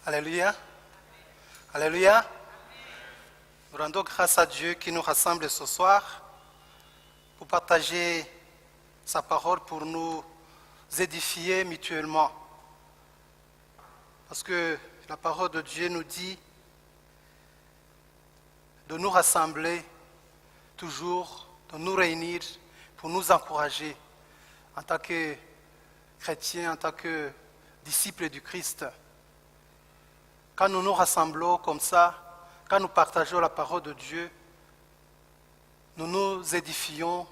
Alléluia. Alléluia. Nous rendons grâce à Dieu qui nous rassemble ce soir pour partager sa parole, pour nous édifier mutuellement. Parce que la parole de Dieu nous dit de nous rassembler toujours, de nous réunir pour nous encourager en tant que chrétiens, en tant que disciples du Christ. Quand nous nous rassemblons comme ça, quand nous partageons la parole de Dieu, nous nous édifions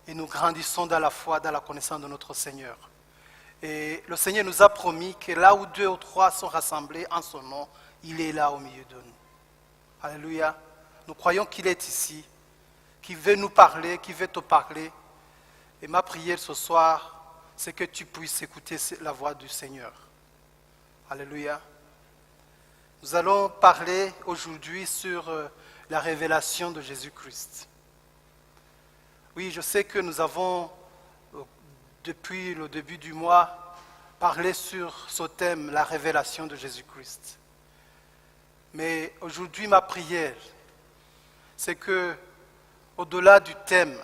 et nous grandissons dans la foi, dans la connaissance de notre Seigneur. Et le Seigneur nous a promis que là où 2 ou 3 sont rassemblés en son nom, il est là au milieu de nous. Alléluia. Nous croyons qu'il est ici, qu'il veut nous parler, qu'il veut te parler. Et ma prière ce soir, c'est que tu puisses écouter la voix du Seigneur. Alléluia. Nous allons parler aujourd'hui sur la révélation de Jésus-Christ. Oui, je sais que nous avons, depuis le début du mois, parlé sur ce thème, la révélation de Jésus-Christ. Mais aujourd'hui, ma prière, c'est que, au-delà du thème,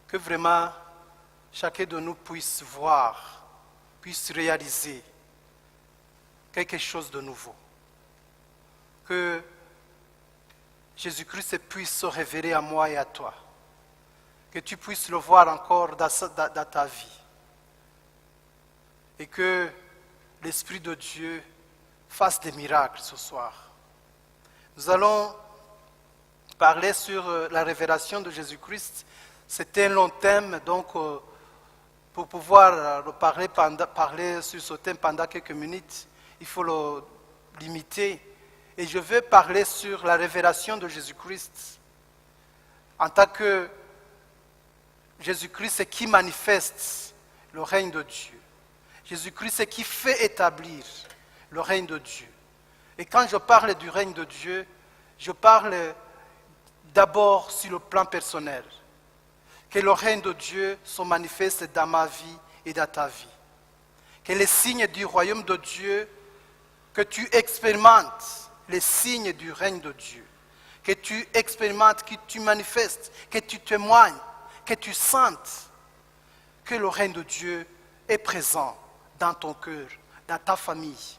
que vraiment chacun de nous puisse voir, puisse réaliser quelque chose de nouveau. Que Jésus-Christ puisse se révéler à moi et à toi. Que tu puisses le voir encore dans ta vie. Et que l'Esprit de Dieu fasse des miracles ce soir. Nous allons parler sur la révélation de Jésus-Christ. C'est un long thème, donc pour pouvoir parler sur ce thème pendant quelques minutes, il faut le limiter. Et je vais parler sur la révélation de Jésus-Christ en tant que Jésus-Christ qui manifeste le règne de Dieu. Jésus-Christ qui fait établir le règne de Dieu. Et quand je parle du règne de Dieu, je parle d'abord sur le plan personnel. Que le règne de Dieu se manifeste dans ma vie et dans ta vie. Que les signes du royaume de Dieu, que tu expérimentes les signes du règne de Dieu, que tu expérimentes, que tu manifestes, que tu témoignes, que tu sentes que le règne de Dieu est présent dans ton cœur, dans ta famille,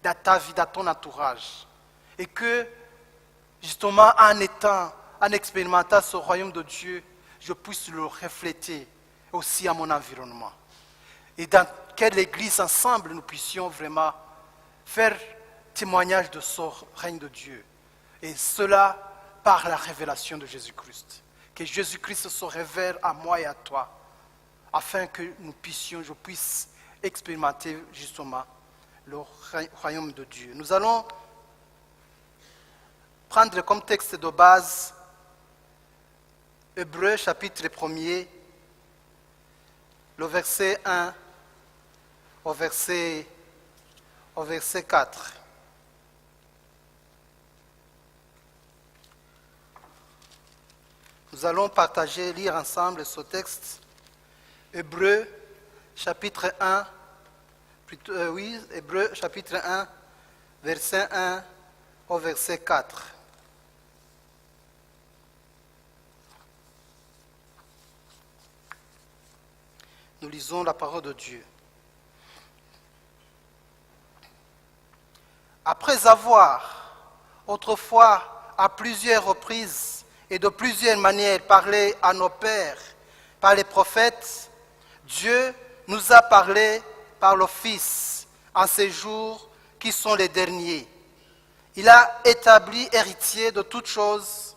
dans ta vie, dans ton entourage. Et que, justement, en expérimentant ce royaume de Dieu, je puisse le refléter aussi à mon environnement. Et dans quelle église ensemble nous puissions vraiment faire témoignage de ce règne de Dieu. Et cela par la révélation de Jésus-Christ. Que Jésus-Christ se révèle à moi et à toi, afin que je puisse expérimenter justement le royaume de Dieu. Nous allons prendre comme texte de base Hébreux chapitre 1er, le verset 1 au verset 4. Nous allons lire ensemble ce texte. Hébreux chapitre 1, Hébreux chapitre 1, verset 1 au verset 4. Nous lisons la parole de Dieu. Après avoir autrefois à plusieurs reprises et de plusieurs manières parlé à nos pères par les prophètes, Dieu nous a parlé par le Fils en ces jours qui sont les derniers. Il a établi héritier de toutes choses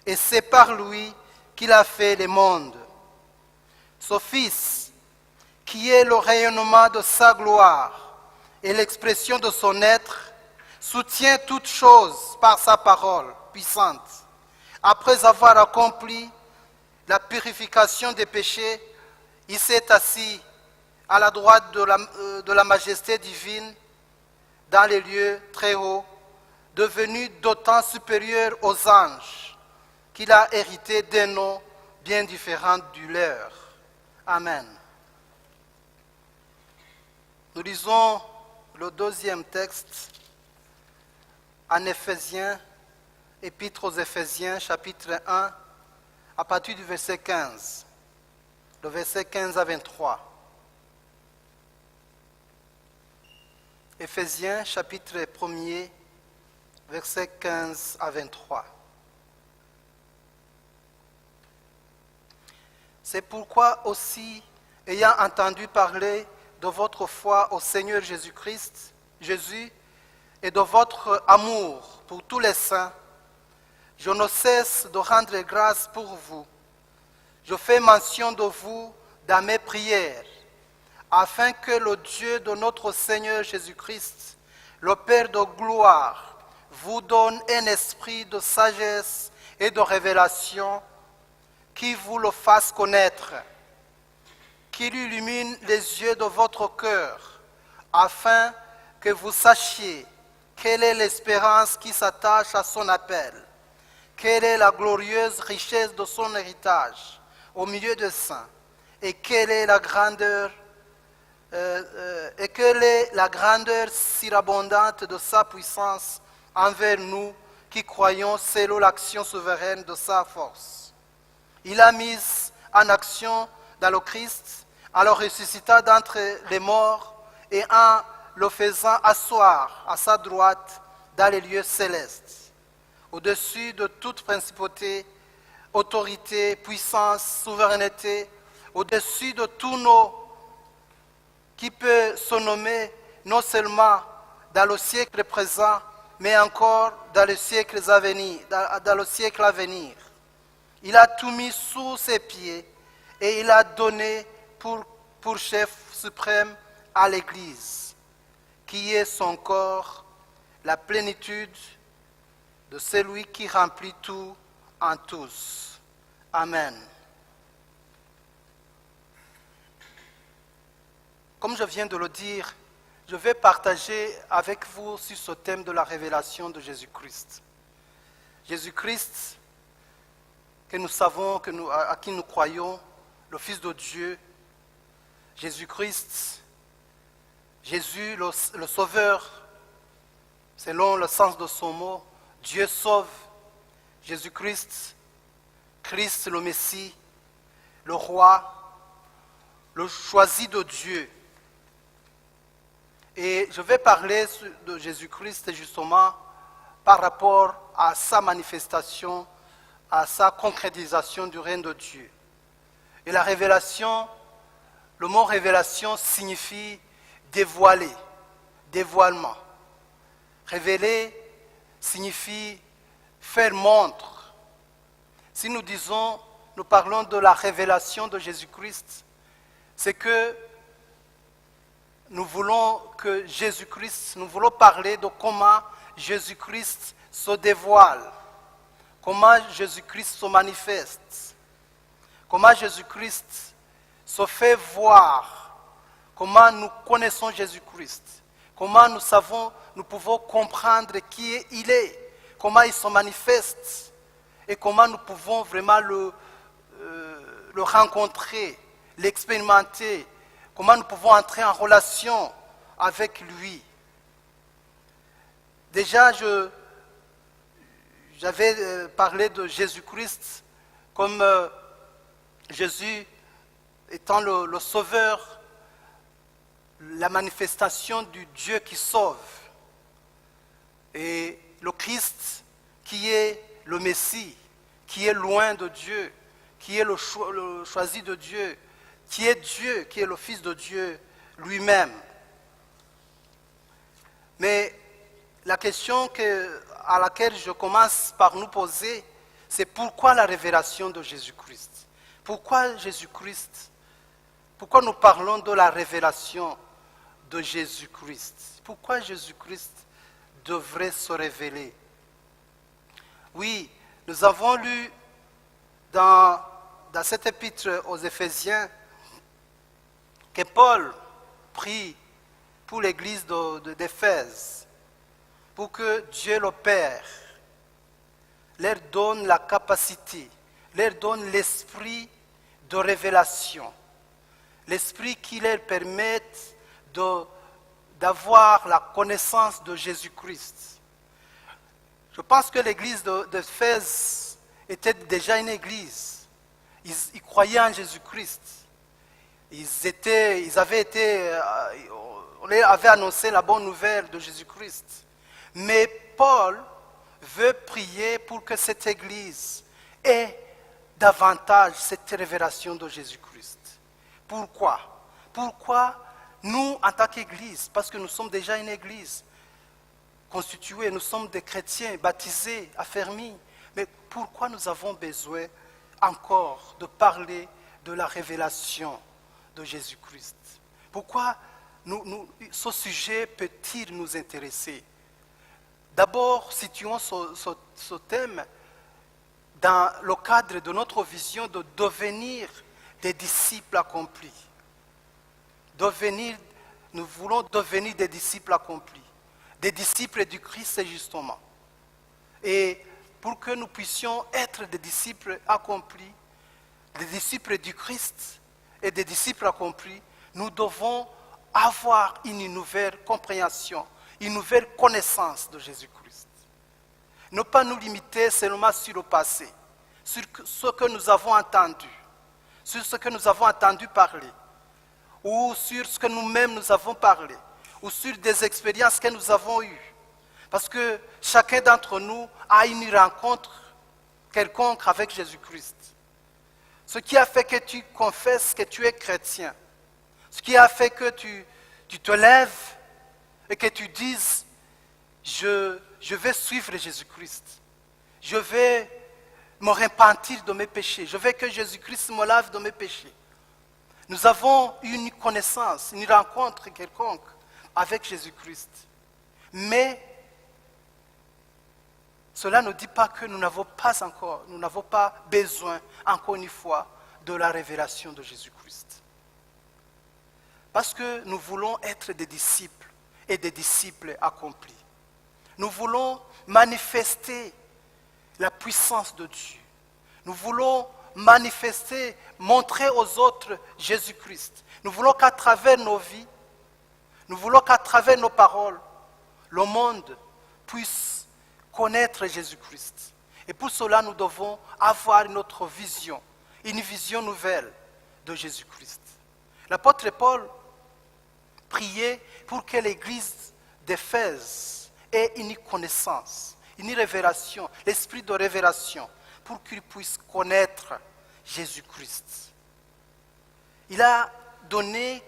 et c'est par lui qu'il a fait les mondes. Ce Fils, qui est le rayonnement de sa gloire et l'expression de son être, soutient toutes choses par sa parole puissante. Après avoir accompli la purification des péchés, il s'est assis à la droite de la majesté divine dans les lieux très hauts, devenu d'autant supérieur aux anges qu'il a hérité d'un nom bien différent du leur. Amen. Nous lisons le deuxième texte en Éphésiens, Épître aux Éphésiens, chapitre 1, à partir du verset 15, le verset 15 à 23. Éphésiens, chapitre 1er, verset 15 à 23. C'est pourquoi aussi, ayant entendu parler de votre foi au Seigneur Jésus-Christ, Jésus, et de votre amour pour tous les saints, je ne cesse de rendre grâce pour vous. Je fais mention de vous dans mes prières, afin que le Dieu de notre Seigneur Jésus-Christ, le Père de gloire, vous donne un esprit de sagesse et de révélation qui vous le fasse connaître, qu'il illumine les yeux de votre cœur, afin que vous sachiez quelle est l'espérance qui s'attache à son appel, quelle est la glorieuse richesse de son héritage au milieu des saints, et quelle est la grandeur surabondante de sa puissance envers nous qui croyons selon l'action souveraine de sa force. Il a mis en action dans le Christ, en le ressuscitant d'entre les morts et en le faisant asseoir à sa droite dans les lieux célestes, au-dessus de toute principauté, autorité, puissance, souveraineté, au-dessus de tout nom qui peut se nommer non seulement dans le siècle présent, mais encore dans le siècle à venir. Il a tout mis sous ses pieds et il a donné pour chef suprême à l'Église, qui est son corps, la plénitude de celui qui remplit tout en tous. Amen. Comme je viens de le dire, je vais partager avec vous sur ce thème de la révélation de Jésus-Christ. Jésus-Christ, que nous savons, à qui nous croyons, le Fils de Dieu, Jésus-Christ, Jésus le Sauveur, selon le sens de son mot, Dieu sauve, Jésus-Christ, Christ le Messie, le Roi, le choisi de Dieu. Et je vais parler de Jésus-Christ justement par rapport à sa manifestation, à sa concrétisation du règne de Dieu. Et la révélation, le mot révélation signifie dévoiler, dévoilement. Révéler signifie faire montre. Si nous parlons de la révélation de Jésus-Christ, c'est que nous voulons parler de comment Jésus-Christ se dévoile, comment Jésus-Christ se manifeste, comment Jésus-Christ se fait voir, comment nous connaissons Jésus-Christ, comment nous pouvons comprendre qui il est, comment il se manifeste et comment nous pouvons vraiment le rencontrer, l'expérimenter, comment nous pouvons entrer en relation avec lui. Déjà, j'avais parlé de Jésus-Christ comme Jésus étant le Sauveur, la manifestation du Dieu qui sauve. Et le Christ qui est le Messie, qui est loin de Dieu, qui est le choisi de Dieu, qui est Dieu, qui est le Fils de Dieu lui-même. Mais la question à laquelle je commence par nous poser, c'est pourquoi la révélation de Jésus-Christ? Pourquoi Jésus-Christ? Pourquoi nous parlons de la révélation de Jésus-Christ? Pourquoi Jésus-Christ devrait se révéler. Oui, nous avons lu dans cet épître aux Éphésiens que Paul prie pour l'église d'Éphèse, pour que Dieu le Père leur donne la capacité, leur donne l'esprit de révélation, l'esprit qui leur permette d'avoir la connaissance de Jésus-Christ. Je pense que l'église d'Éphèse était déjà une église. Ils croyaient en Jésus-Christ. On leur avait annoncé la bonne nouvelle de Jésus-Christ. Mais Paul veut prier pour que cette église ait davantage cette révélation de Jésus-Christ. Pourquoi? Pourquoi nous, en tant qu'église, parce que nous sommes déjà une église constituée, nous sommes des chrétiens baptisés, affermis, mais pourquoi nous avons besoin encore de parler de la révélation de Jésus-Christ? Pourquoi ce sujet peut-il nous intéresser? D'abord, situons ce thème dans le cadre de notre vision de devenir des disciples accomplis. Nous voulons devenir des disciples accomplis, des disciples du Christ justement. Et pour que nous puissions être des disciples accomplis, des disciples du Christ et des disciples accomplis, nous devons avoir une nouvelle compréhension, une nouvelle connaissance de Jésus-Christ. Ne pas nous limiter seulement sur le passé, sur ce que nous avons entendu, sur ce que nous avons entendu parler, ou sur ce que nous-mêmes nous avons parlé, ou sur des expériences que nous avons eues. Parce que chacun d'entre nous a une rencontre quelconque avec Jésus-Christ. Ce qui a fait que tu confesses que tu es chrétien, ce qui a fait que tu te lèves et que tu dises « Je vais suivre Jésus-Christ, je vais me repentir de mes péchés, je veux que Jésus-Christ me lave de mes péchés ». Nous avons une connaissance, une rencontre quelconque avec Jésus-Christ. Mais cela ne dit pas que nous n'avons pas besoin, encore une fois, de la révélation de Jésus-Christ. Parce que nous voulons être des disciples et des disciples accomplis. Nous voulons manifester la puissance de Dieu. Nous voulons manifester, montrer aux autres Jésus-Christ. Nous voulons qu'à travers nos vies, nous voulons qu'à travers nos paroles, le monde puisse connaître Jésus-Christ. Et pour cela, nous devons avoir notre vision, une vision nouvelle de Jésus-Christ. L'apôtre Paul priait pour que l'église d'Éphèse ait une connaissance, une révélation, l'esprit de révélation, pour qu'ils puissent connaître Jésus-Christ. Il a donné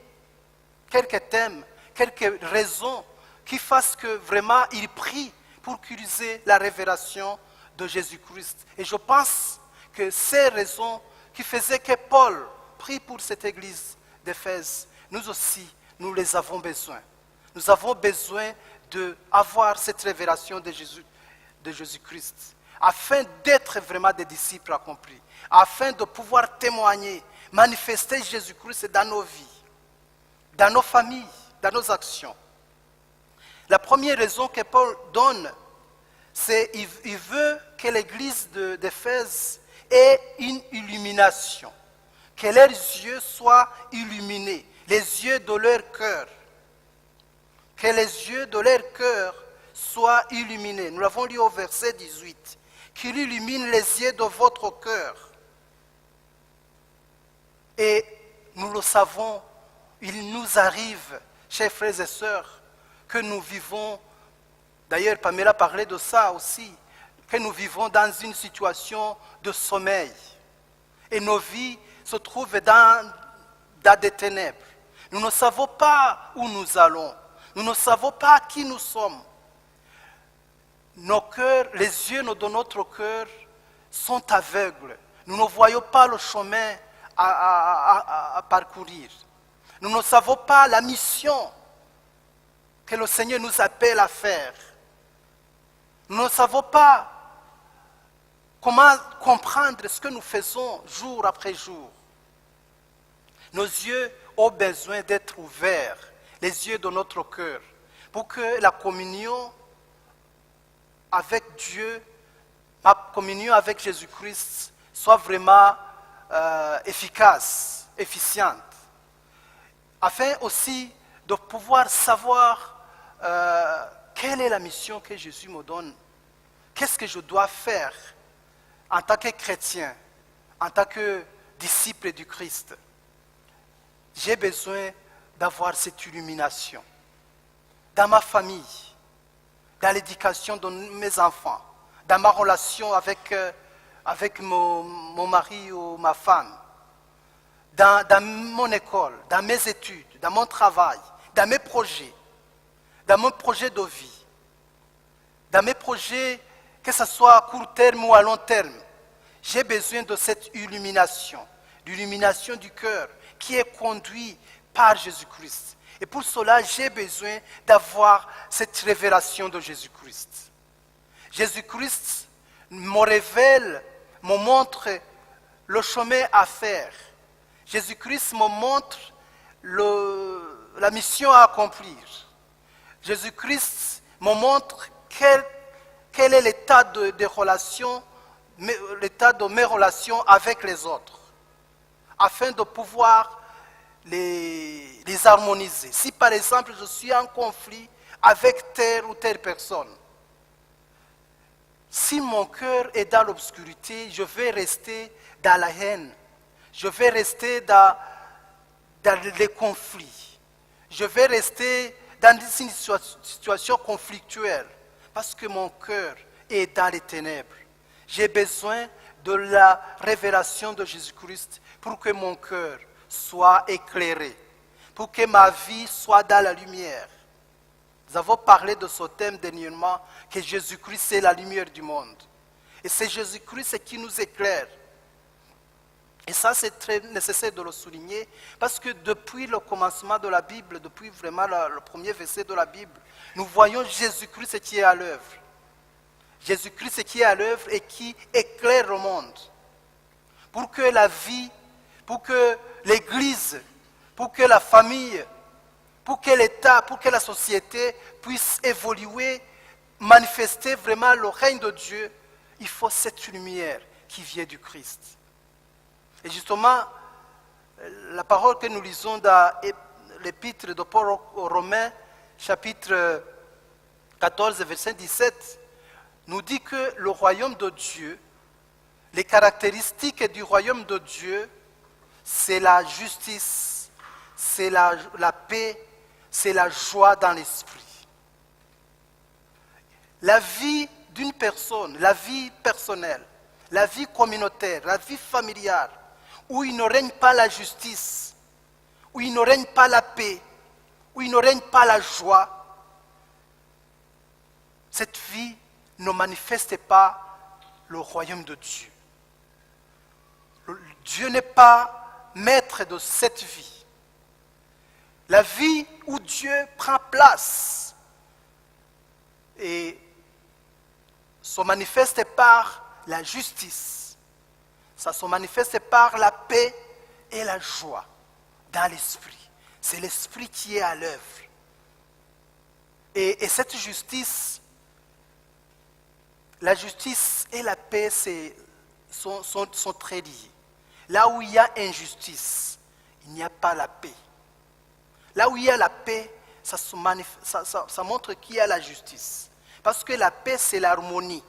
quelques thèmes, quelques raisons qui fassent que vraiment il prie pour qu'ils aient la révélation de Jésus-Christ. Et je pense que ces raisons qui faisaient que Paul prie pour cette église d'Éphèse, nous aussi, nous les avons besoin. Nous avons besoin d'avoir cette révélation de Jésus-Christ, afin d'être vraiment des disciples accomplis, afin de pouvoir témoigner, manifester Jésus-Christ dans nos vies, dans nos familles, dans nos actions. La première raison que Paul donne, c'est qu'il veut que l'église d'Éphèse ait une illumination, que leurs yeux soient illuminés, les yeux de leur cœur, que les yeux de leur cœur soient illuminés. Nous l'avons lu au verset 18. Qu'il illumine les yeux de votre cœur. Et nous le savons, il nous arrive, chers frères et sœurs, que nous vivons, d'ailleurs Pamela parlait de ça aussi, que nous vivons dans une situation de sommeil. Et nos vies se trouvent dans des ténèbres. Nous ne savons pas où nous allons. Nous ne savons pas qui nous sommes. Nos cœurs, les yeux de notre cœur sont aveugles. Nous ne voyons pas le chemin à parcourir. Nous ne savons pas la mission que le Seigneur nous appelle à faire. Nous ne savons pas comment comprendre ce que nous faisons jour après jour. Nos yeux ont besoin d'être ouverts, les yeux de notre cœur, pour que la communion avec Dieu, ma communion avec Jésus-Christ soit vraiment efficace, efficiente, afin aussi de pouvoir savoir quelle est la mission que Jésus me donne, qu'est-ce que je dois faire en tant que chrétien, en tant que disciple du Christ. J'ai besoin d'avoir cette illumination dans ma famille, dans l'éducation de mes enfants, dans ma relation avec mon mari ou ma femme, dans mon école, dans mes études, dans mon travail, dans mes projets, dans mon projet de vie, dans mes projets, que ce soit à court terme ou à long terme. J'ai besoin de cette illumination, l'illumination du cœur qui est conduite par Jésus-Christ. Et pour cela, j'ai besoin d'avoir cette révélation de Jésus-Christ. Jésus-Christ me révèle, me montre le chemin à faire. Jésus-Christ me montre la mission à accomplir. Jésus-Christ me montre quel est l'état de relations, l'état de mes relations avec les autres, afin de pouvoir les harmoniser. Si par exemple je suis en conflit avec telle ou telle personne, si mon cœur est dans l'obscurité, je vais rester dans la haine, je vais rester dans les conflits, je vais rester dans une situation conflictuelle, parce que mon cœur est dans les ténèbres. J'ai besoin de la révélation de Jésus-Christ pour que mon cœur soit éclairé, pour que ma vie soit dans la lumière. Nous avons parlé de ce thème dernièrement, que Jésus-Christ est la lumière du monde. Et c'est Jésus-Christ qui nous éclaire. Et ça, c'est très nécessaire de le souligner, parce que depuis le commencement de la Bible, depuis vraiment le premier verset de la Bible, nous voyons Jésus-Christ qui est à l'œuvre. Jésus-Christ qui est à l'œuvre et qui éclaire le monde. Pour que la vie, pour que l'Église, pour que la famille, pour que l'État, pour que la société puisse évoluer, manifester vraiment le règne de Dieu, il faut cette lumière qui vient du Christ. Et justement, la parole que nous lisons dans l'épître de Paul aux Romains, chapitre 14, verset 17, nous dit que le royaume de Dieu, les caractéristiques du royaume de Dieu, c'est la justice, c'est la paix, c'est la joie dans l'esprit. La vie d'une personne, la vie personnelle, la vie communautaire, la vie familiale, où il ne règne pas la justice, où il ne règne pas la paix, où il ne règne pas la joie, cette vie ne manifeste pas le royaume de Dieu. Dieu n'est pas maître de cette vie. La vie où Dieu prend place et se manifeste par la justice. Ça se manifeste par la paix et la joie dans l'esprit. C'est l'esprit qui est à l'œuvre. Et cette justice, la justice et la paix sont très liés. Là où il y a injustice, il n'y a pas la paix. Là où il y a la paix, ça montre qu'il y a la justice. Parce que la paix, c'est l'harmonie.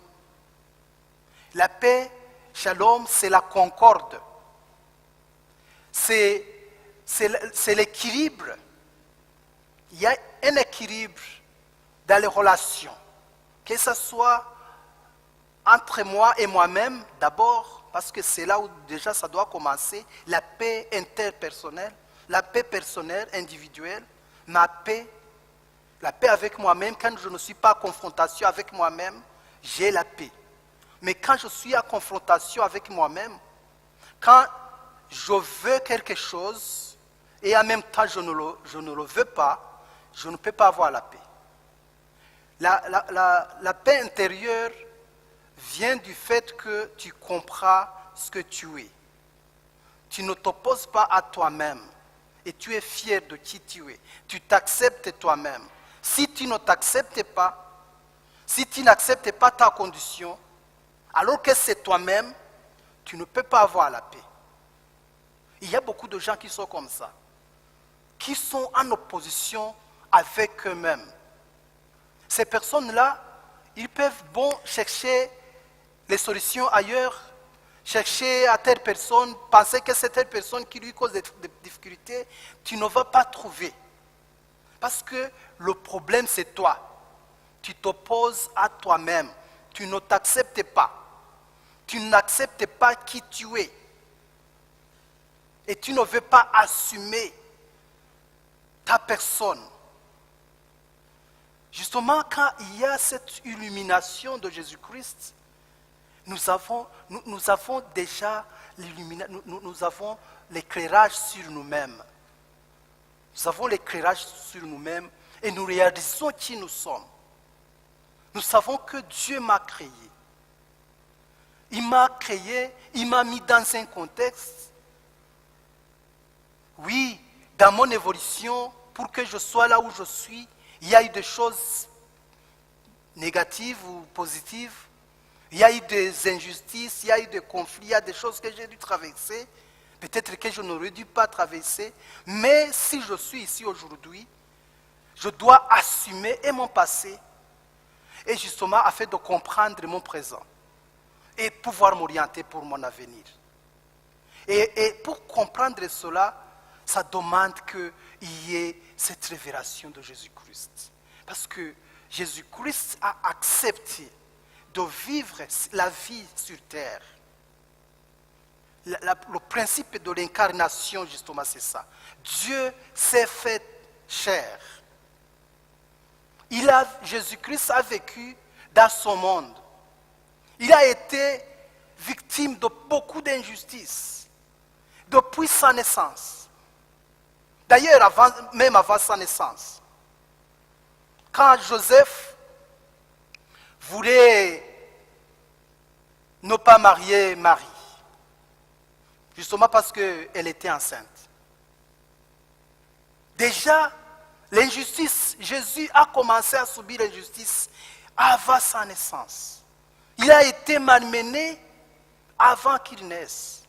La paix, shalom, c'est la concorde. C'est l'équilibre. Il y a un équilibre dans les relations. Que ce soit entre moi et moi-même, d'abord, parce que c'est là où déjà ça doit commencer, la paix interpersonnelle, la paix personnelle, individuelle, ma paix, la paix avec moi-même. Quand je ne suis pas en confrontation avec moi-même, j'ai la paix. Mais quand je suis en confrontation avec moi-même, quand je veux quelque chose et en même temps je ne le veux pas, je ne peux pas avoir la paix. La paix intérieure vient du fait que tu comprends ce que tu es. Tu ne t'opposes pas à toi-même et tu es fier de qui tu es. Tu t'acceptes toi-même. Si tu ne t'acceptes pas, si tu n'acceptes pas ta condition, alors que c'est toi-même, tu ne peux pas avoir la paix. Il y a beaucoup de gens qui sont comme ça, qui sont en opposition avec eux-mêmes. Ces personnes-là, ils peuvent chercher les solutions ailleurs, chercher à telle personne, penser que c'est telle personne qui lui cause des difficultés, tu ne vas pas trouver. Parce que le problème, c'est toi. Tu t'opposes à toi-même. Tu ne t'acceptes pas. Tu n'acceptes pas qui tu es. Et tu ne veux pas assumer ta personne. Justement, quand il y a cette illumination de Jésus-Christ, nous avons déjà nous avons l'éclairage sur nous-mêmes. Nous avons l'éclairage sur nous-mêmes et nous réalisons qui nous sommes. Nous savons que Dieu m'a créé. Il m'a créé, il m'a mis dans un contexte. Oui, dans mon évolution, pour que je sois là où je suis, il y a eu des choses négatives ou positives. Il y a eu des injustices, il y a eu des conflits, il y a des choses que j'ai dû traverser. Peut-être que je n'aurais dû pas traverser. Mais si je suis ici aujourd'hui, je dois assumer mon passé. Et justement, afin de comprendre mon présent. Et pouvoir m'orienter pour mon avenir. Et pour comprendre cela, ça demande qu'il y ait cette révélation de Jésus-Christ. Parce que Jésus-Christ a accepté de vivre la vie sur terre. Le principe de l'incarnation, justement, c'est ça. Dieu s'est fait chair. Jésus-Christ a vécu dans son monde. Il a été victime de beaucoup d'injustices depuis sa naissance. D'ailleurs, même avant sa naissance. Quand Joseph voulait ne pas marier Marie, justement parce qu'elle était enceinte. Déjà, l'injustice, Jésus a commencé à subir l'injustice avant sa naissance. Il a été malmené avant qu'il naisse.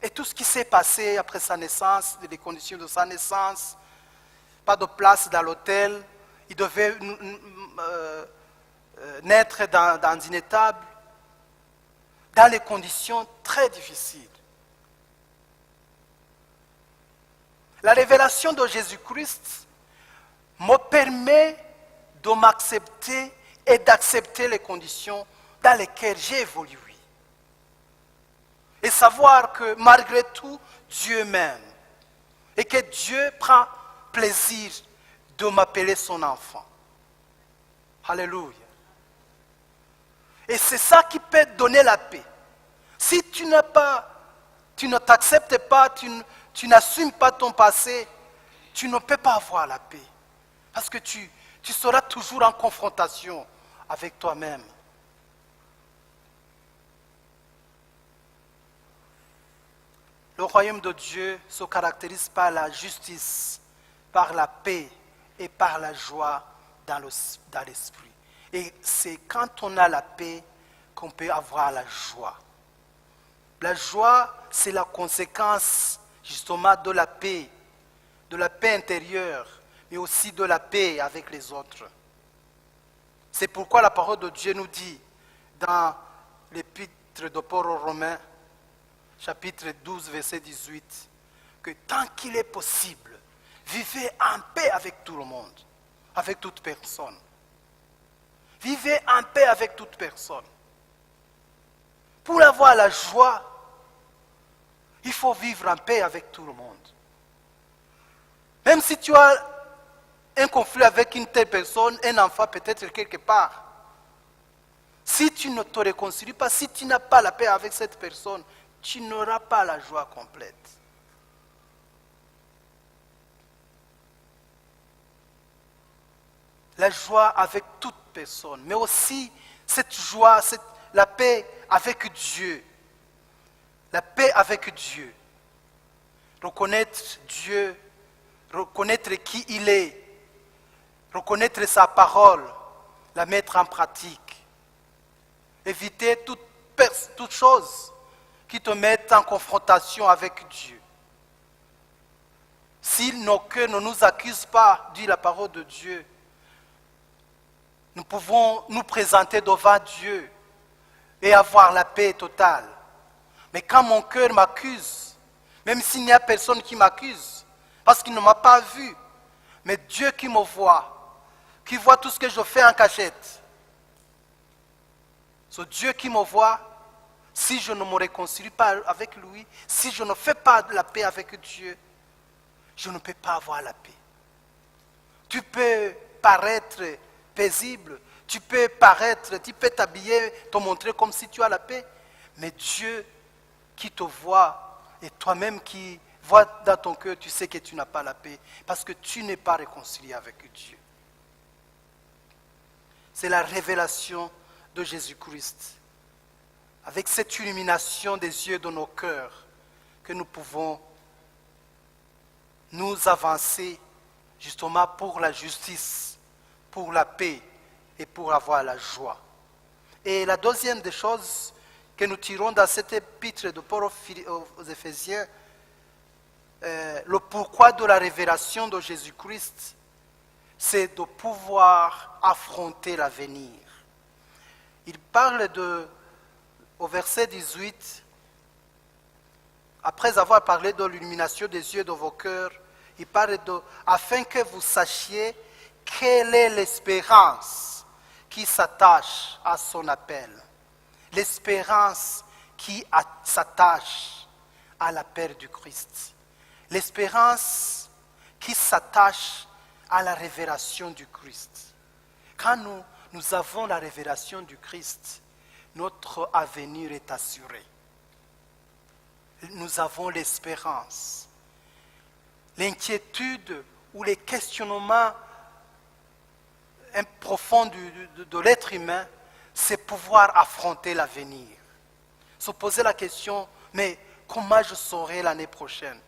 Et tout ce qui s'est passé après sa naissance, les conditions de sa naissance, pas de place dans l'hôtel, il devait naître dans une étable, dans des conditions très difficiles. La révélation de Jésus-Christ me permet de m'accepter et d'accepter les conditions dans lesquelles j'ai évolué. Et savoir que malgré tout, Dieu m'aime. Et que Dieu prend plaisir de m'appeler son enfant. Alléluia. Et c'est ça qui peut donner la paix. Si tu ne t'acceptes pas, tu n'assumes pas ton passé, tu ne peux pas avoir la paix. Parce que tu seras toujours en confrontation avec toi-même. Le royaume de Dieu se caractérise par la justice, par la paix et par la joie dans l'esprit. Et c'est quand on a la paix qu'on peut avoir la joie. La joie, c'est la conséquence justement de la paix intérieure, mais aussi de la paix avec les autres. C'est pourquoi la parole de Dieu nous dit dans l'épître de Paul aux Romains, chapitre 12, verset 18, que tant qu'il est possible, vivez en paix avec tout le monde, avec toute personne. Vivez en paix avec toute personne. Pour avoir la joie, il faut vivre en paix avec tout le monde. Même si tu as un conflit avec une telle personne, un enfant peut-être quelque part, si tu ne te réconcilies pas, si tu n'as pas la paix avec cette personne, tu n'auras pas la joie complète. la joie avec toute personne, mais aussi cette joie, la paix avec Dieu. La paix avec Dieu. Reconnaître Dieu, reconnaître qui il est, reconnaître sa parole, la mettre en pratique. Éviter toute chose qui te mette en confrontation avec Dieu. Si nos cœurs ne nous accusent pas, dit la parole de Dieu, nous pouvons nous présenter devant Dieu et avoir la paix totale. Mais quand mon cœur m'accuse, même s'il n'y a personne qui m'accuse, parce qu'il ne m'a pas vu, mais Dieu qui me voit, qui voit tout ce que je fais en cachette. Ce Dieu qui me voit, si je ne me réconcilie pas avec lui, si je ne fais pas de la paix avec Dieu, je ne peux pas avoir la paix. Tu peux paraître paisible, tu peux t'habiller, te montrer comme si tu as la paix, mais Dieu qui te voit et toi-même qui vois dans ton cœur, tu sais que tu n'as pas la paix parce que tu n'es pas réconcilié avec Dieu. C'est la révélation de Jésus-Christ. Avec cette illumination des yeux de nos cœurs que nous pouvons nous avancer justement pour la justice, pour la paix et pour avoir la joie. Et la deuxième des choses que nous tirons dans cette épître de Paul aux Éphésiens, le pourquoi de la révélation de Jésus-Christ, c'est de pouvoir affronter l'avenir. Il parle au verset 18, après avoir parlé de l'illumination des yeux de vos cœurs, il parle afin que vous sachiez quelle est l'espérance qui s'attache à son appel. L'espérance qui s'attache à l'appel du Christ. L'espérance qui s'attache à la révélation du Christ. Quand nous avons la révélation du Christ, notre avenir est assuré. Nous avons l'espérance. L'inquiétude ou les questionnements profonds de l'être humain, c'est pouvoir affronter l'avenir. Se poser la question, mais comment je serai l'année prochaine?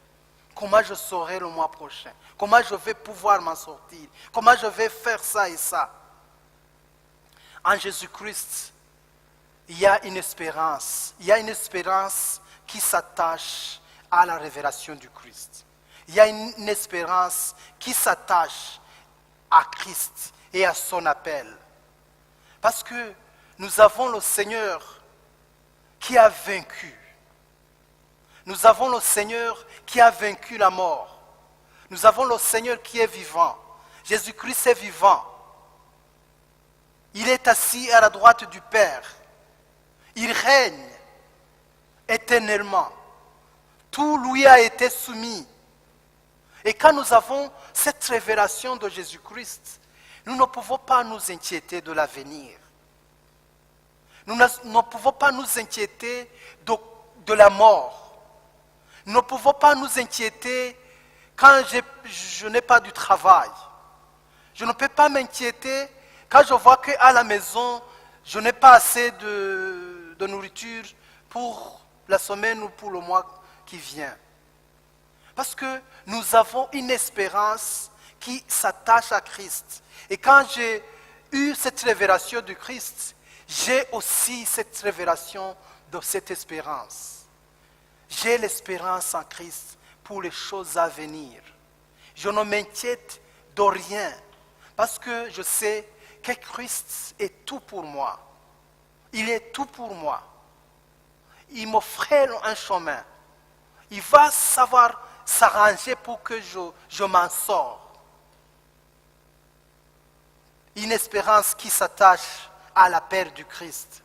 Comment je serai le mois prochain? Comment je vais pouvoir m'en sortir? Comment je vais faire ça et ça? En Jésus-Christ, il y a une espérance. Il y a une espérance qui s'attache à la révélation du Christ. Il y a une espérance qui s'attache à Christ et à son appel. Parce que nous avons le Seigneur qui a vaincu. Nous avons le Seigneur qui a vaincu la mort. Nous avons le Seigneur qui est vivant. Jésus-Christ est vivant. Il est assis à la droite du Père. Il règne éternellement. Tout lui a été soumis. Et quand nous avons cette révélation de Jésus-Christ, nous ne pouvons pas nous inquiéter de l'avenir. Nous ne pouvons pas nous inquiéter de la mort. Nous ne pouvons pas nous inquiéter quand je n'ai pas du travail. Je ne peux pas m'inquiéter quand je vois qu'à la maison, je n'ai pas assez de nourriture pour la semaine ou pour le mois qui vient. Parce que nous avons une espérance qui s'attache à Christ. Et quand j'ai eu cette révélation du Christ, j'ai aussi cette révélation de cette espérance. J'ai l'espérance en Christ pour les choses à venir. Je ne m'inquiète de rien parce que je sais que Christ est tout pour moi. Il est tout pour moi. Il m'offre un chemin. Il va savoir s'arranger pour que je m'en sors. Une espérance qui s'attache à la paix du Christ.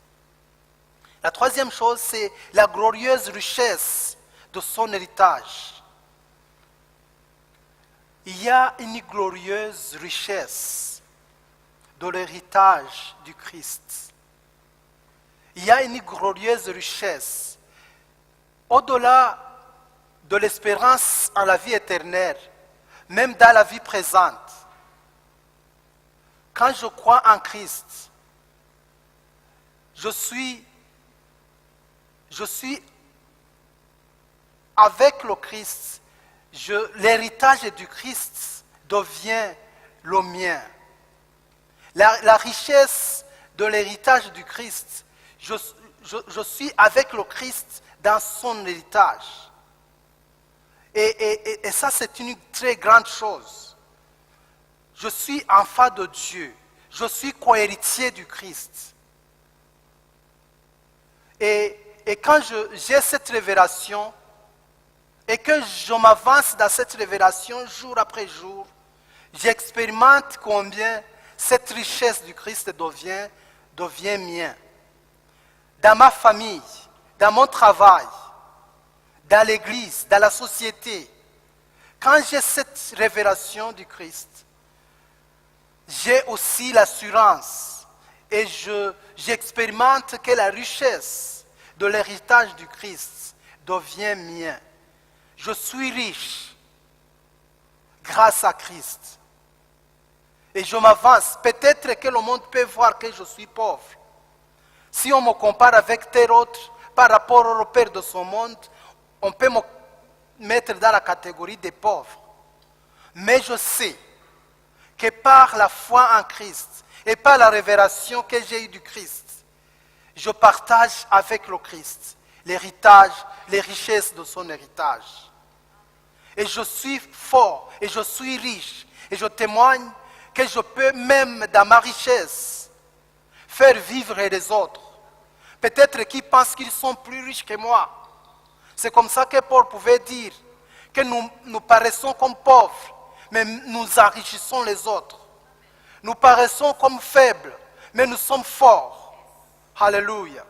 La troisième chose, c'est la glorieuse richesse de son héritage. Il y a une glorieuse richesse de l'héritage du Christ. Il y a une glorieuse richesse au-delà de l'espérance en la vie éternelle, même dans la vie présente. quand je crois en Christ, je suis avec le Christ. L'héritage du Christ devient le mien. La richesse de l'héritage du Christ, je suis avec le Christ dans son héritage. Et ça, c'est une très grande chose. Je suis enfant de Dieu. Je suis co-héritier du Christ. Et quand j'ai cette révélation, et que je m'avance dans cette révélation jour après jour, j'expérimente combien cette richesse du Christ devient mienne. Dans ma famille, dans mon travail, dans l'église, dans la société. Quand j'ai cette révélation du Christ, j'ai aussi l'assurance et j'expérimente que la richesse de l'héritage du Christ devient mien. Je suis riche grâce à Christ. Et je m'avance. Peut-être que le monde peut voir que je suis pauvre. Si on me compare avec tel autre par rapport au père de ce monde, on peut me mettre dans la catégorie des pauvres. Mais je sais que par la foi en Christ et par la révélation que j'ai eue du Christ, je partage avec le Christ l'héritage, les richesses de son héritage. Et je suis fort, et je suis riche, et je témoigne que je peux même dans ma richesse faire vivre les autres. Peut-être qu'ils pensent qu'ils sont plus riches que moi. C'est comme ça que Paul pouvait dire que nous paraissons comme pauvres, mais nous enrichissons les autres. Nous paraissons comme faibles, mais nous sommes forts. Alléluia.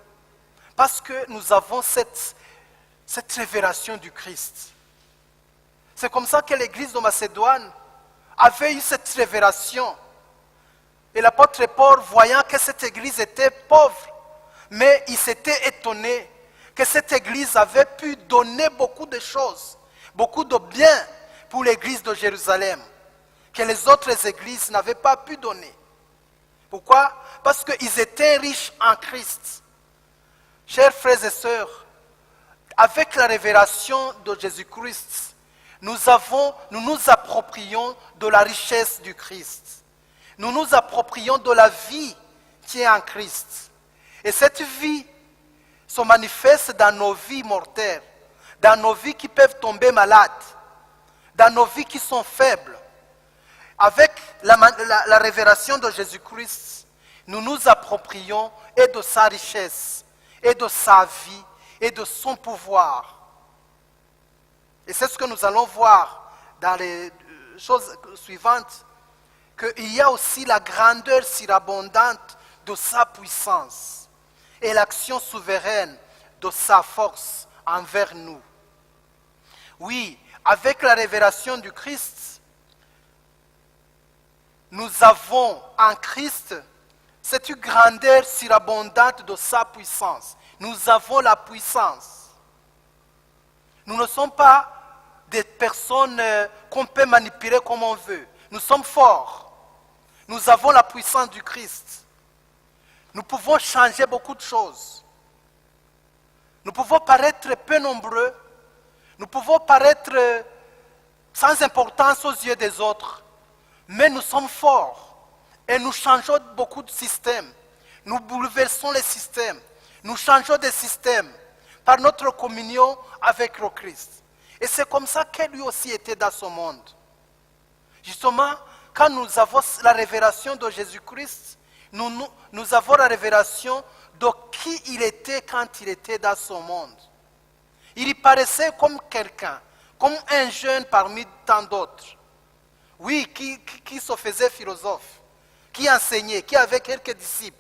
Parce que nous avons cette révélation du Christ. C'est comme ça que l'église de Macédoine avait eu cette révélation. Et l'apôtre Paul, voyant que cette église était pauvre, mais il s'était étonné que cette église avait pu donner beaucoup de choses, beaucoup de biens pour l'église de Jérusalem, que les autres églises n'avaient pas pu donner. Pourquoi? Parce qu'ils étaient riches en Christ. Chers frères et sœurs, avec la révélation de Jésus-Christ, nous nous approprions de la richesse du Christ. Nous nous approprions de la vie qui est en Christ. Et cette vie se manifeste dans nos vies mortelles, dans nos vies qui peuvent tomber malades, dans nos vies qui sont faibles. Avec la révélation de Jésus-Christ, nous nous approprions et de sa richesse, et de sa vie, et de son pouvoir. Et c'est ce que nous allons voir dans les choses suivantes, qu'il y a aussi la grandeur surabondante de sa puissance et l'action souveraine de sa force envers nous. Oui, avec la révélation du Christ, nous avons en Christ cette grandeur surabondante de sa puissance. Nous avons la puissance. Nous ne sommes pas des personnes qu'on peut manipuler comme on veut. Nous sommes forts. Nous avons la puissance du Christ. Nous pouvons changer beaucoup de choses. Nous pouvons paraître peu nombreux. Nous pouvons paraître sans importance aux yeux des autres. Mais nous sommes forts. Et nous changeons beaucoup de systèmes. Nous bouleversons les systèmes. Nous changeons des systèmes par notre communion avec le Christ. Et c'est comme ça que lui aussi était dans ce monde. Justement, quand nous avons la révélation de Jésus-Christ, nous avons la révélation de qui il était quand il était dans ce monde. Il y paraissait comme quelqu'un, comme un jeune parmi tant d'autres. Oui, qui se faisait philosophe, qui enseignait, qui avait quelques disciples.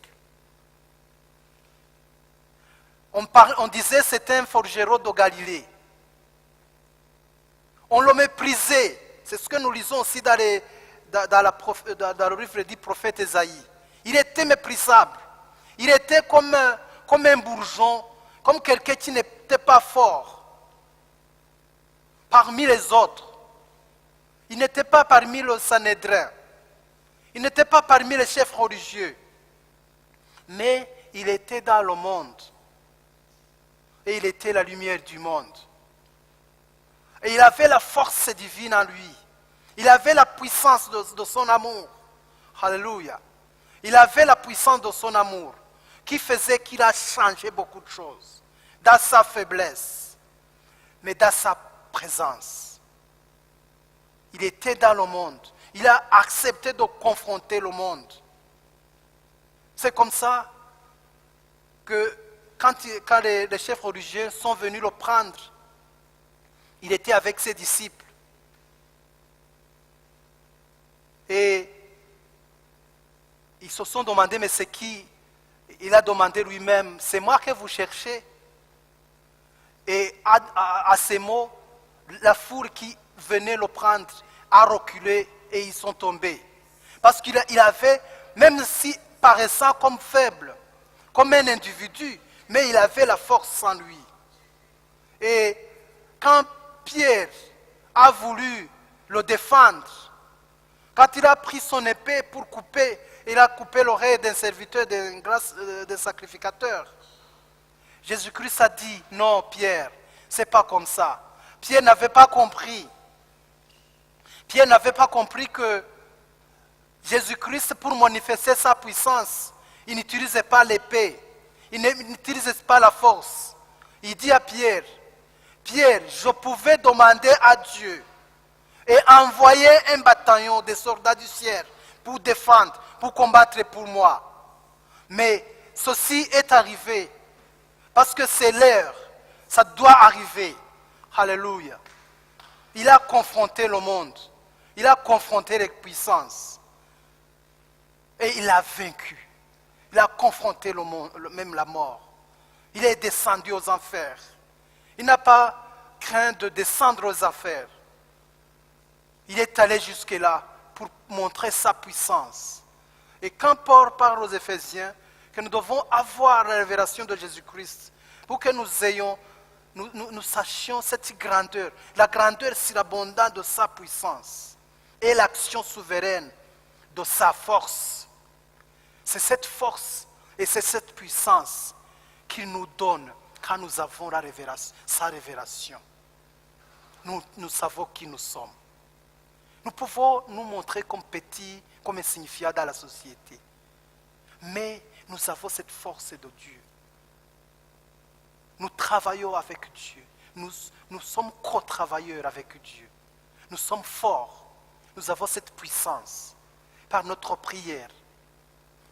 On disait que c'était un forgeron de Galilée. On le méprisait. C'est ce que nous lisons aussi dans le livre du prophète Ésaïe. Il était méprisable. Il était comme un bourgeon, comme quelqu'un qui n'était pas fort parmi les autres. Il n'était pas parmi le Sanhédrin. Il n'était pas parmi les chefs religieux, mais il était dans le monde. Et il était la lumière du monde. Et il avait la force divine en lui. Il avait la puissance de son amour. Alléluia. Il avait la puissance de son amour qui faisait qu'il a changé beaucoup de choses. Dans sa faiblesse, mais dans sa présence. Il était dans le monde. Il a accepté de confronter le monde. C'est comme ça que quand les chefs religieux sont venus le prendre, il était avec ses disciples. Et ils se sont demandé, mais c'est qui? Il a demandé lui-même, c'est moi que vous cherchez? Et à ces mots, la foule qui venait le prendre a reculé et ils sont tombés. Parce qu'il avait, même si paraissant comme faible, comme un individu, mais il avait la force en lui. Et quand Pierre a voulu le défendre, quand il a pris son épée pour couper, il a coupé l'oreille d'un serviteur, d'un sacrificateur. Jésus-Christ a dit, non Pierre, c'est pas comme ça. Pierre n'avait pas compris. Pierre n'avait pas compris que Jésus-Christ, pour manifester sa puissance, il n'utilisait pas l'épée, il n'utilisait pas la force. Il dit à Pierre, Pierre, je pouvais demander à Dieu et envoyer un bataillon de soldats du ciel pour défendre, pour combattre pour moi. Mais ceci est arrivé parce que c'est l'heure, ça doit arriver. Alléluia. Il a confronté le monde, il a confronté les puissances et il a vaincu. Il a confronté le monde, même la mort. Il est descendu aux enfers. Il n'a pas craint de descendre aux enfers. Il est allé jusque-là pour montrer sa puissance. Et quand Paul parle aux Éphésiens que nous devons avoir la révélation de Jésus-Christ pour que nous sachions cette grandeur. La grandeur surabondante de sa puissance et l'action souveraine de sa force. C'est cette force et c'est cette puissance qu'il nous donne quand nous avons sa révélation. Nous savons qui nous sommes. Nous pouvons nous montrer comme petits, comme insignifiants dans la société. Mais nous avons cette force de Dieu. Nous travaillons avec Dieu. Nous sommes co-travailleurs avec Dieu. Nous sommes forts. Nous avons cette puissance par notre prière,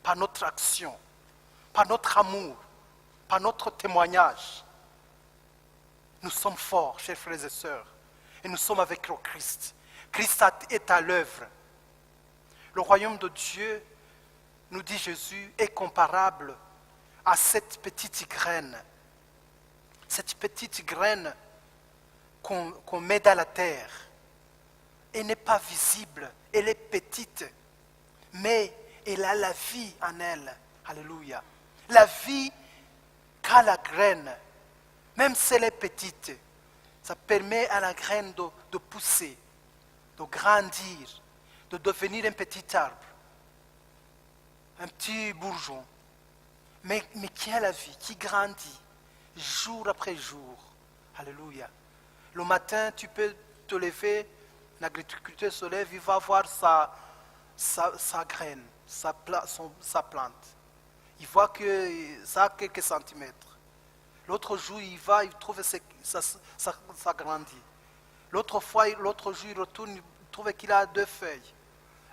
par notre action, par notre amour, par notre témoignage. Nous sommes forts, chers frères et sœurs, et nous sommes avec le Christ. Christ est à l'œuvre. Le royaume de Dieu, nous dit Jésus, est comparable à cette petite graine. Cette petite graine qu'on met dans la terre. Elle n'est pas visible, elle est petite, mais elle a la vie en elle. Alléluia. La vie qu'a la graine, même si elle est petite, ça permet à la graine de pousser, de grandir, de devenir un petit arbre, un petit bourgeon, mais qui a la vie, qui grandit jour après jour. Alléluia. Le matin, tu peux te lever, l'agriculteur se lève, il va voir sa graine, sa plante. Il voit que ça a quelques centimètres. L'autre jour, il va, il trouve que ça grandit. L'autre jour, il retourne, il trouve qu'il a 2 feuilles.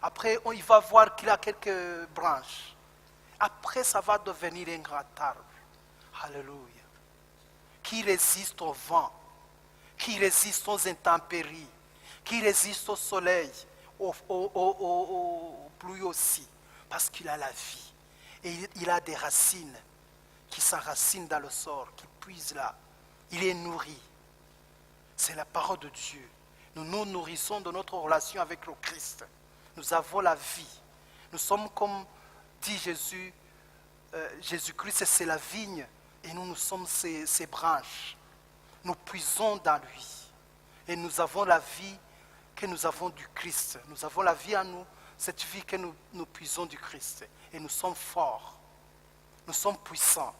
Après, il va voir qu'il a quelques branches. Après, ça va devenir un grand arbre. Alléluia. Qui résiste au vent, qui résiste aux intempéries, qui résiste au soleil, aux pluies aussi, parce qu'il a la vie. Et il a des racines qui s'enracinent dans le sol, qui puisent là. Il est nourri. C'est la parole de Dieu. Nous nous nourrissons de notre relation avec le Christ. Nous avons la vie. Nous sommes comme dit Jésus, Jésus-Christ c'est la vigne et nous sommes ses branches. Nous puisons dans lui. Et nous avons la vie que nous avons du Christ. Nous avons la vie en nous. cette vie que nous puisons du Christ. Et nous sommes forts, nous sommes puissants.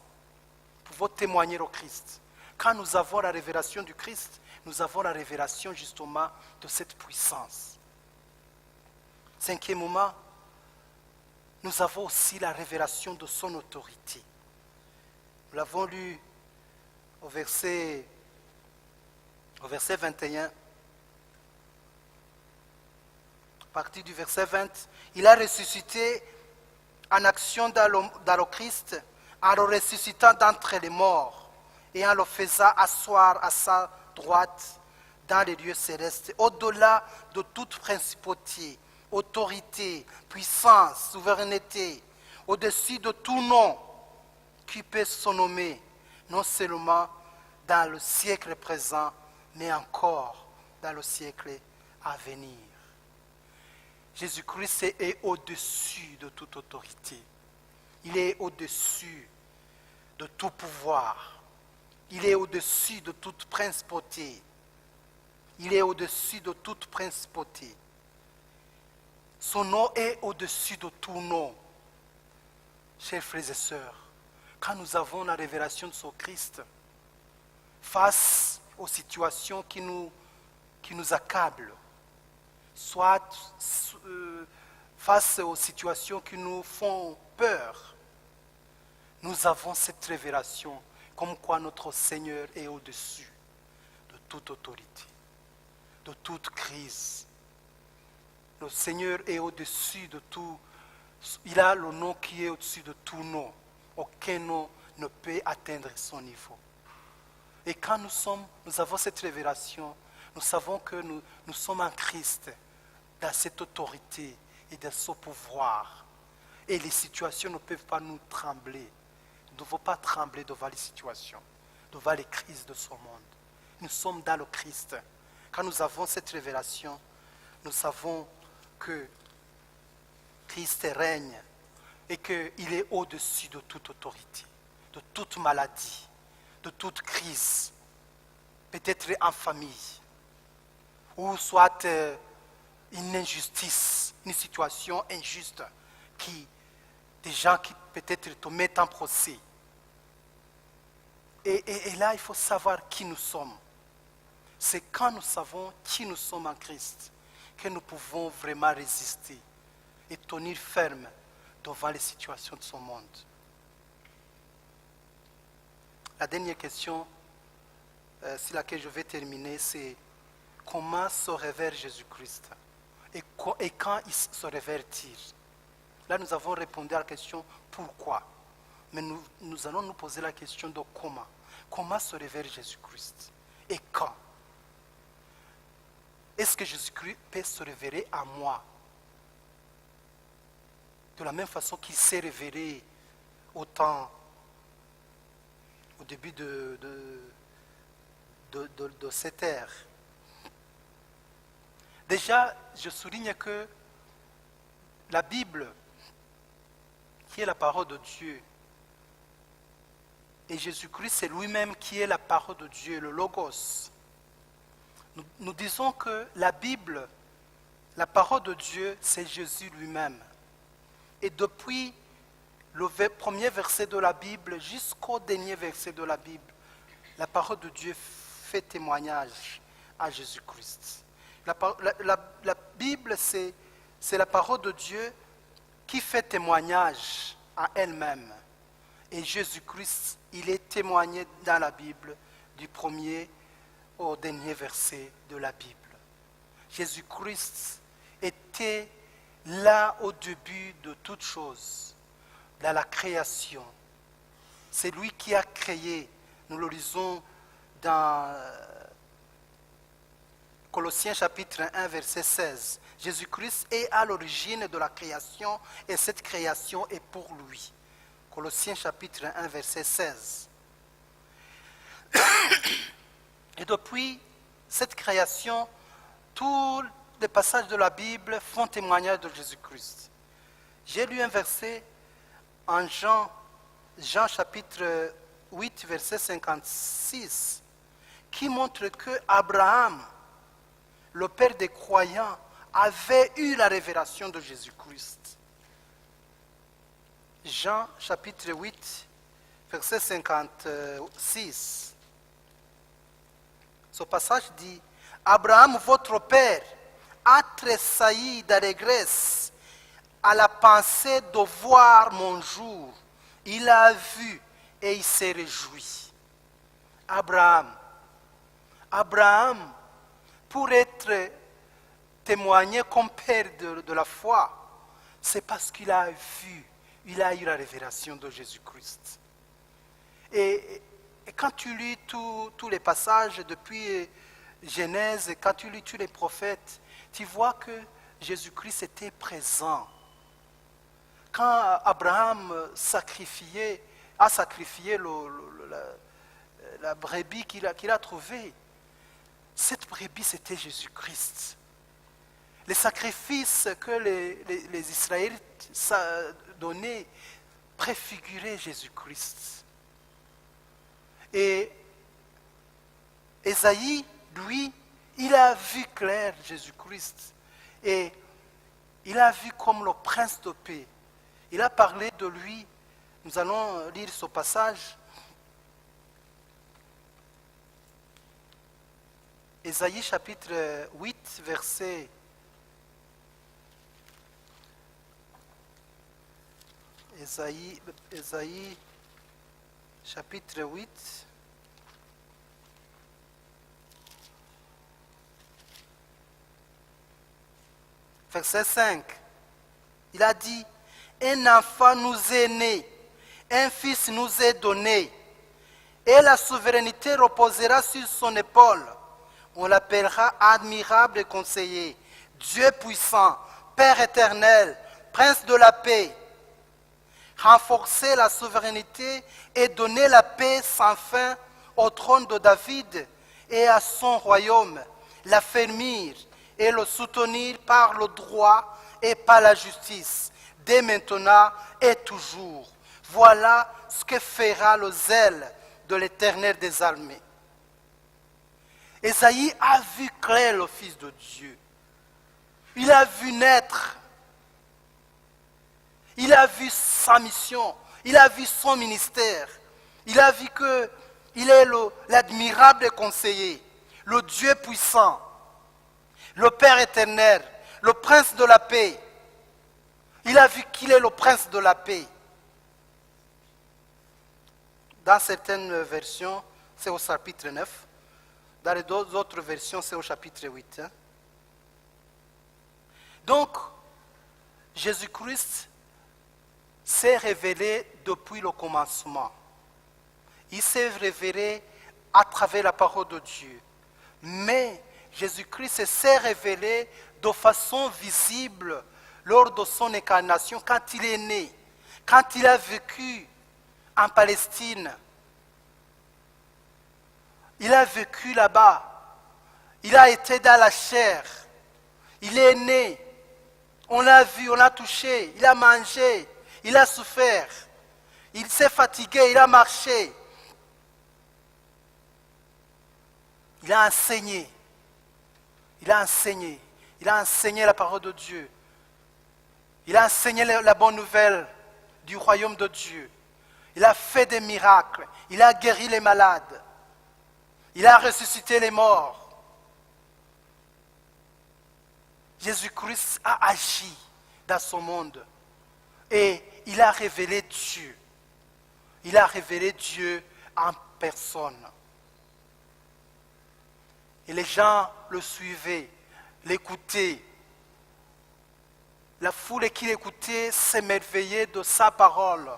Nous pouvons témoigner au Christ. Quand nous avons la révélation du Christ, nous avons la révélation justement de cette puissance. Cinquièmement, nous avons aussi la révélation de son autorité. Nous l'avons lu au verset 21. À partir du verset 20, il a ressuscité en action dans le Christ, en le ressuscitant d'entre les morts et en le faisant asseoir à sa droite dans les lieux célestes, au-delà de toute principauté, autorité, puissance, souveraineté, au-dessus de tout nom qui peut se nommer, non seulement dans le siècle présent, mais encore dans le siècle à venir. Jésus-Christ est au-dessus de toute autorité. Il est au-dessus de tout pouvoir. Il est au-dessus de toute principauté. Il est au-dessus de toute principauté. Son nom est au-dessus de tout nom. Chers frères et sœurs, quand nous avons la révélation de son Christ, face aux situations qui nous accablent, soit face aux situations qui nous font peur, nous avons cette révélation comme quoi notre Seigneur est au-dessus de toute autorité, de toute crise. Le Seigneur est au-dessus de tout. Il a le nom qui est au-dessus de tout nom. Aucun nom ne peut atteindre son niveau. Et quand nous avons cette révélation, nous savons que nous sommes en Christ, dans cette autorité et dans ce pouvoir. Et les situations ne peuvent pas nous trembler. Nous ne devons pas trembler devant les situations, devant les crises de ce monde. Nous sommes dans le Christ. Quand nous avons cette révélation, nous savons que Christ règne et qu'il est au-dessus de toute autorité, de toute maladie, de toute crise, peut-être en famille, ou soit une injustice, une situation injuste, des gens qui peut-être te mettent en procès. Et là, il faut savoir qui nous sommes. C'est quand nous savons qui nous sommes en Christ que nous pouvons vraiment résister et tenir ferme devant les situations de ce monde. La dernière question sur laquelle je vais terminer, c'est comment se révèle Jésus-Christ et quand il se révèle-t-il? Là, nous avons répondu à la question pourquoi, mais nous allons nous poser la question de comment. Comment se révèle Jésus-Christ et quand? Est-ce que Jésus-Christ peut se révéler à moi de la même façon qu'il s'est révélé au début de cette ère? Déjà, je souligne que la Bible, qui est la parole de Dieu, et Jésus-Christ, c'est lui-même qui est la parole de Dieu, le Logos. Nous disons que la Bible, la parole de Dieu, c'est Jésus lui-même. Et depuis le premier verset de la Bible jusqu'au dernier verset de la Bible, la parole de Dieu fait témoignage à Jésus-Christ. La Bible, c'est la parole de Dieu qui fait témoignage à elle-même. Et Jésus-Christ, il est témoigné dans la Bible du premier au dernier verset de la Bible. Jésus-Christ était là au début de toutes choses, dans la création. C'est lui qui a créé. Nous le lisons dans Colossiens chapitre 1, verset 16. Jésus-Christ est à l'origine de la création et cette création est pour lui. Colossiens chapitre 1, verset 16. Et depuis cette création, tous les passages de la Bible font témoignage de Jésus-Christ. J'ai lu un verset en Jean chapitre 8, verset 56, qui montre que Abraham, le père des croyants, avait eu la révélation de Jésus-Christ. Jean chapitre 8, verset 56. Ce passage dit, Abraham, votre père, a tressailli d'allégresse à la pensée de voir mon jour. Il a vu et il s'est réjoui. Abraham, pour être témoigné comme père de la foi, c'est parce qu'il a vu, il a eu la révélation de Jésus-Christ. Et quand tu lis tous les passages depuis Genèse, et quand tu lis tous les prophètes, tu vois que Jésus-Christ était présent. Quand Abraham a sacrifié la brebis qu'il a trouvée, cette brebis c'était Jésus-Christ. Les sacrifices que les Israélites donnaient préfiguraient Jésus-Christ. Et Ésaïe, lui, il a vu clair Jésus-Christ. Et il a vu comme le prince de paix. Il a parlé de lui. Nous allons lire ce passage. Ésaïe chapitre 8, verset Ésaïe chapitre 8. Verset 5. Il a dit, un enfant nous est né, un fils nous est donné, et la souveraineté reposera sur son épaule. On l'appellera admirable et conseiller, Dieu puissant, Père éternel, Prince de la paix. Renforcer la souveraineté et donner la paix sans fin au trône de David et à son royaume, l'affermir et le soutenir par le droit et par la justice, dès maintenant et toujours. Voilà ce que fera le zèle de l'Éternel des armées. Ésaïe a vu clair le Fils de Dieu. Il a vu naître. Il a vu sa mission. Il a vu son ministère. Il a vu qu'il est l'admirable conseiller, le Dieu puissant, le Père éternel, le Prince de la paix. Il a vu qu'il est le Prince de la paix. Dans certaines versions, c'est au chapitre 9. Dans les autres versions, c'est au chapitre 8. Donc, Jésus-Christ s'est révélé depuis le commencement. Il s'est révélé à travers la parole de Dieu. Mais Jésus-Christ s'est révélé de façon visible lors de son incarnation, quand il est né, quand il a vécu en Palestine. Il a vécu là-bas. Il a été dans la chair. Il est né. On l'a vu, on l'a touché. Il a mangé. Il a souffert. Il s'est fatigué. Il a marché. Il a enseigné. Il a enseigné. Il a enseigné la parole de Dieu. Il a enseigné la bonne nouvelle du royaume de Dieu. Il a fait des miracles. Il a guéri les malades. Il a ressuscité les morts. Jésus-Christ a agi dans ce monde. Et il a révélé Dieu. Il a révélé Dieu en personne. Et les gens le suivaient, l'écoutaient. La foule qui l'écoutait s'émerveillait de sa parole.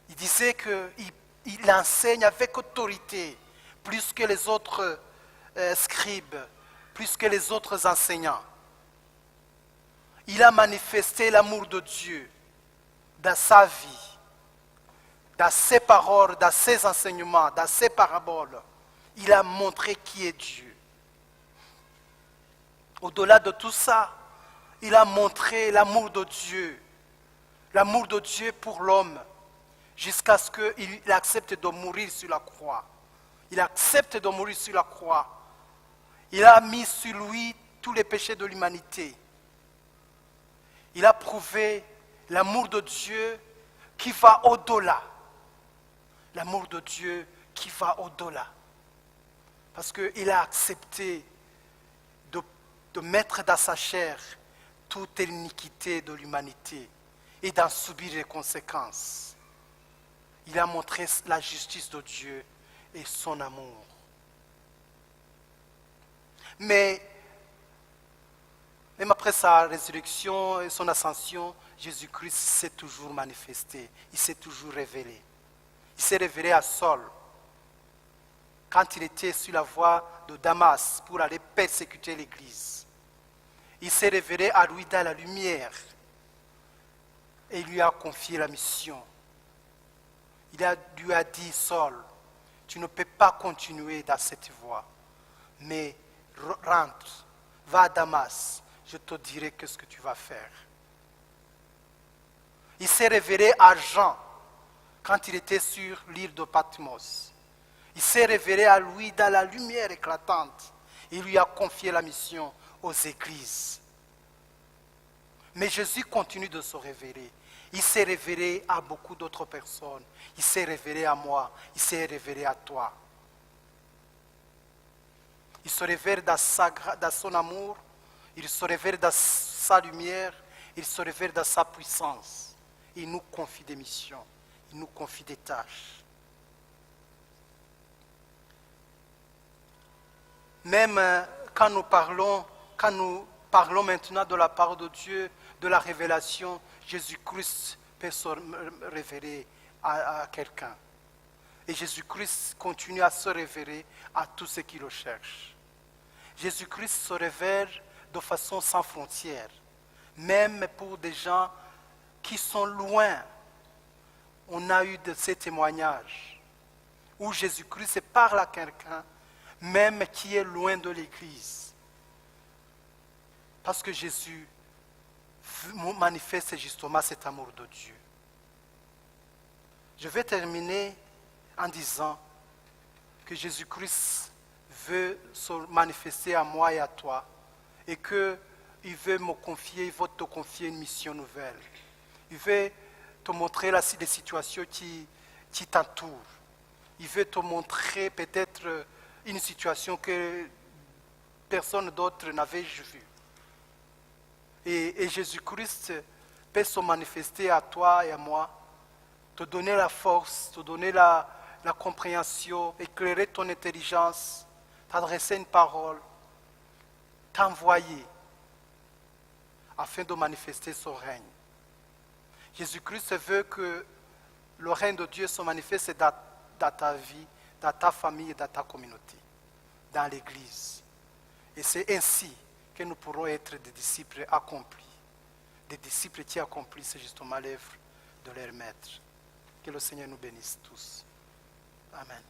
Il disait qu'il enseigne avec autorité, plus que les autres scribes, plus que les autres enseignants. Il a manifesté l'amour de Dieu dans sa vie, dans ses paroles, dans ses enseignements, dans ses paraboles. Il a montré qui est Dieu. Au-delà de tout ça, il a montré l'amour de Dieu pour l'homme, jusqu'à ce qu'il accepte de mourir sur la croix. Il accepte de mourir sur la croix. Il a mis sur lui tous les péchés de l'humanité. Il a prouvé l'amour de Dieu qui va au-delà. L'amour de Dieu qui va au-delà. Parce qu'il a accepté de mettre dans sa chair toute l'iniquité de l'humanité et d'en subir les conséquences. Il a montré la justice de Dieu et son amour. Mais même après sa résurrection et son ascension, Jésus-Christ s'est toujours manifesté, il s'est toujours révélé. Il s'est révélé à Saul, quand il était sur la voie de Damas pour aller persécuter l'Église. Il s'est révélé à lui dans la lumière et il lui a confié la mission. Il lui a dit, Saul, tu ne peux pas continuer dans cette voie, mais rentre, va à Damas, je te dirai ce que tu vas faire. Il s'est révélé à Jean quand il était sur l'île de Patmos. Il s'est révélé à lui dans la lumière éclatante. Il lui a confié la mission aux églises. Mais Jésus continue de se révéler. Il s'est révélé à beaucoup d'autres personnes. Il s'est révélé à moi. Il s'est révélé à toi. Il se révèle dans son amour. Il se révèle dans sa lumière. Il se révèle dans sa puissance. Il nous confie des missions. Il nous confie des tâches. Même quand nous parlons maintenant de la parole de Dieu, de la révélation, Jésus-Christ peut se révéler à quelqu'un. Et Jésus-Christ continue à se révéler à tous ceux qui le cherchent. Jésus-Christ se révèle de façon sans frontières, même pour des gens qui sont loin. On a eu de ces témoignages où Jésus-Christ parle à quelqu'un, même qui est loin de l'Église. Parce que Jésus manifeste justement cet amour de Dieu. Je vais terminer en disant que Jésus-Christ veut se manifester à moi et à toi et qu'il veut me confier, il veut te confier une mission nouvelle. Il veut te montrer les situations qui t'entourent. Il veut te montrer peut-être une situation que personne d'autre n'avait vue. Et Jésus-Christ peut se manifester à toi et à moi, te donner la force, te donner la compréhension, éclairer ton intelligence, t'adresser une parole, t'envoyer afin de manifester son règne. Jésus-Christ veut que le règne de Dieu se manifeste dans ta vie, dans ta famille et dans ta communauté, dans l'Église. Et c'est ainsi que nous pourrons être des disciples accomplis, des disciples qui accomplissent justement l'œuvre de leur Maître. Que le Seigneur nous bénisse tous. Amen.